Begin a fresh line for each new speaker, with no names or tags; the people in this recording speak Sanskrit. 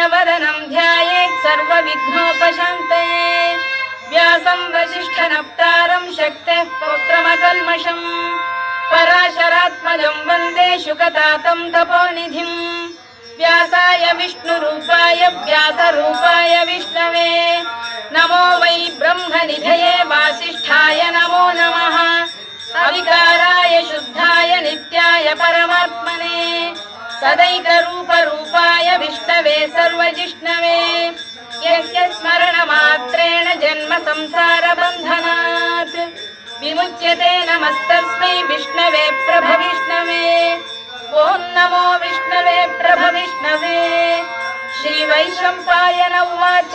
प्रसन्नवदनं ध्यायेत् सर्वविघ्नोपशान्तये व्यासं वसिष्ठनप्तारं शक्तेः पौत्रमकल्मषम् पराशरात्मजं वन्दे शुकतातं तपोनिधिम् व्यासाय विष्णुरूपाय व्यासरूपाय विष्णवे नमो वै ब्रह्मनिधये वासिष्ठाय नमो नमः अविकाराय शुद्धाय नित्याय परमात्मने सदैकरूपरूपाय विष्णवे सर्वजिष्णवे यस्य स्मरणमात्रेण जन्म संसारबन्धनात् विमुच्यते नमस्तस्मै विष्णवे प्रभविष्णवे ॐ नमो विष्णवे प्रभविष्णवे श्रीवैशम्पायन उवाच।